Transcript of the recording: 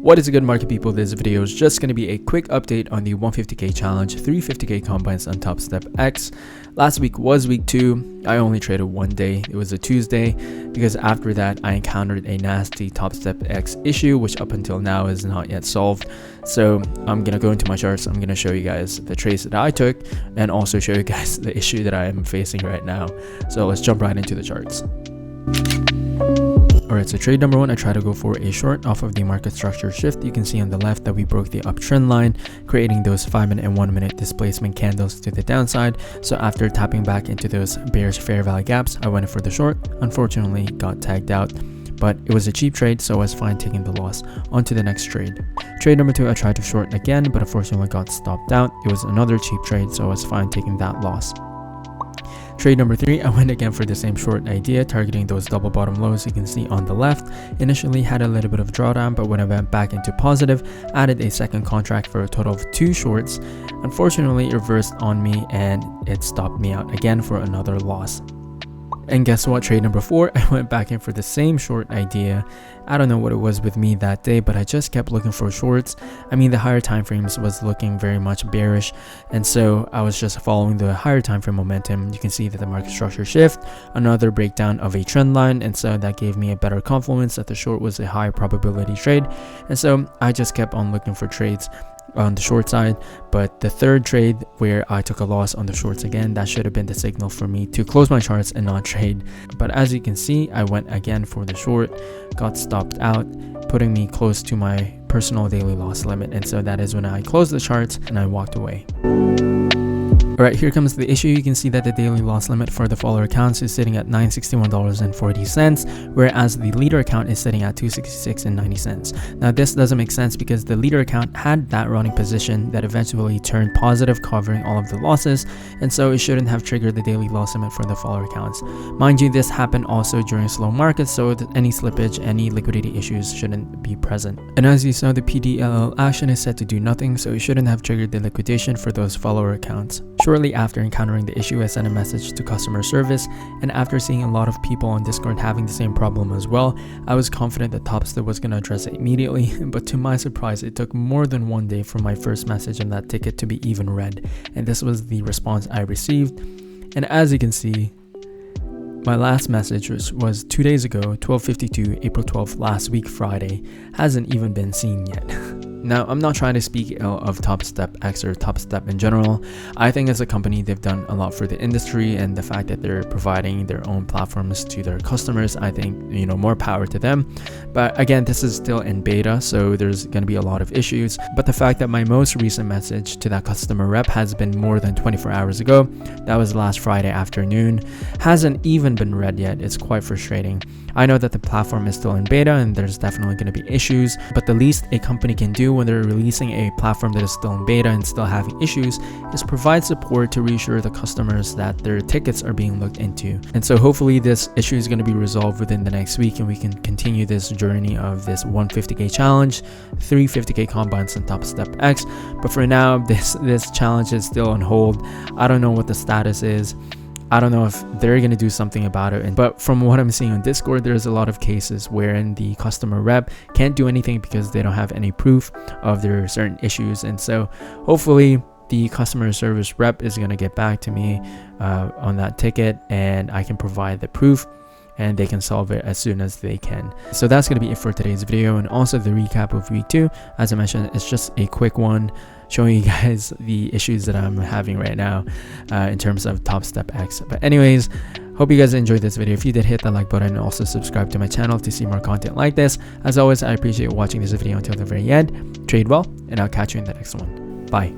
What is a good market, people? This video is just going to be a quick update on the 150k challenge, 350k combines on TopstepX. Last week was week 2. I only traded one day. It was a Tuesday because after that I encountered a nasty TopstepX issue, which up until now is not yet solved. So I'm going to go into my charts. I'm going to show you guys the trades that I took and also show you guys the issue that I am facing right now. So let's jump right into the charts. Alright, so trade number 1, I try to go for a short off of the market structure shift. You can see on the left that we broke the uptrend line, creating those 5-minute and 1-minute displacement candles to the downside. So after tapping back into those bearish fair value gaps, I went for the short. Unfortunately, got tagged out, but it was a cheap trade, so I was fine taking the loss. On to the next trade. Trade number 2, I tried to short again, but unfortunately got stopped out. It was another cheap trade, so I was fine taking that loss. Trade number 3, I went again for the same short idea, targeting those double bottom lows you can see on the left. Initially had a little bit of drawdown, but when I went back into positive, added a second contract for a total of 2 shorts. Unfortunately, it reversed on me and it stopped me out again for another loss. And guess what? Trade number 4, I went back in for the same short idea. I don't know what it was with me that day, but I just kept looking for shorts. I mean, the higher time frames was looking very much bearish, and so I was just following the higher time frame momentum. You can see that the market structure shift, another breakdown of a trend line, and so that gave me a better confluence that the short was a high probability trade. And so I just kept on looking for trades on the short side. But the third trade where I took a loss on the shorts again, that should have been the signal for me to close my charts and not trade. But as you can see, I went again for the short, got stopped out, putting me close to my personal daily loss limit, and so that is when I closed the charts and I walked away. Alright, here comes the issue. You can see that the daily loss limit for the follower accounts is sitting at $961.40, whereas the leader account is sitting at $266.90. Now this doesn't make sense because the leader account had that running position that eventually turned positive, covering all of the losses, and so it shouldn't have triggered the daily loss limit for the follower accounts. Mind you, this happened also during slow markets, so any slippage, any liquidity issues shouldn't be present. And as you saw, the PDLL action is set to do nothing, so it shouldn't have triggered the liquidation for those follower accounts. Shortly after encountering the issue, I sent a message to customer service, and after seeing a lot of people on Discord having the same problem as well, I was confident that Topstep was going to address it immediately, but to my surprise, it took more than one day for my first message on that ticket to be even read, and this was the response I received. And as you can see, my last message, which was 2 days ago, 12:52, April 12th, last week Friday, hasn't even been seen yet. Now, I'm not trying to speak ill of TopstepX or Topstep in general. I think as a company, they've done a lot for the industry, and the fact that they're providing their own platforms to their customers, I think, more power to them. But again, this is still in beta, so there's going to be a lot of issues. But the fact that my most recent message to that customer rep has been more than 24 hours ago, that was last Friday afternoon, hasn't even been read yet. It's quite frustrating. I know that the platform is still in beta and there's definitely going to be issues, but the least a company can do when they're releasing a platform that is still in beta and still having issues is provide support to reassure the customers that their tickets are being looked into. And so hopefully this issue is going to be resolved within the next week and we can continue this journey of this 150k challenge, 350k combines on TopstepX. But for now, this challenge is still on hold. I don't know what the status is. I don't know if they're going to do something about it, but from what I'm seeing on Discord, there's a lot of cases wherein the customer rep can't do anything because they don't have any proof of their certain issues. And so hopefully the customer service rep is going to get back to me on that ticket and I can provide the proof and they can solve it as soon as they can. So that's going to be it for today's video, and also the recap of week 2. As I mentioned, it's just a quick one showing you guys the issues that I'm having right now in terms of TopstepX. But anyways, hope you guys enjoyed this video. If you did, hit that like button and also subscribe to my channel to see more content like this. As always, I appreciate watching this video until the very end. Trade well, and I'll catch you in the next one. Bye.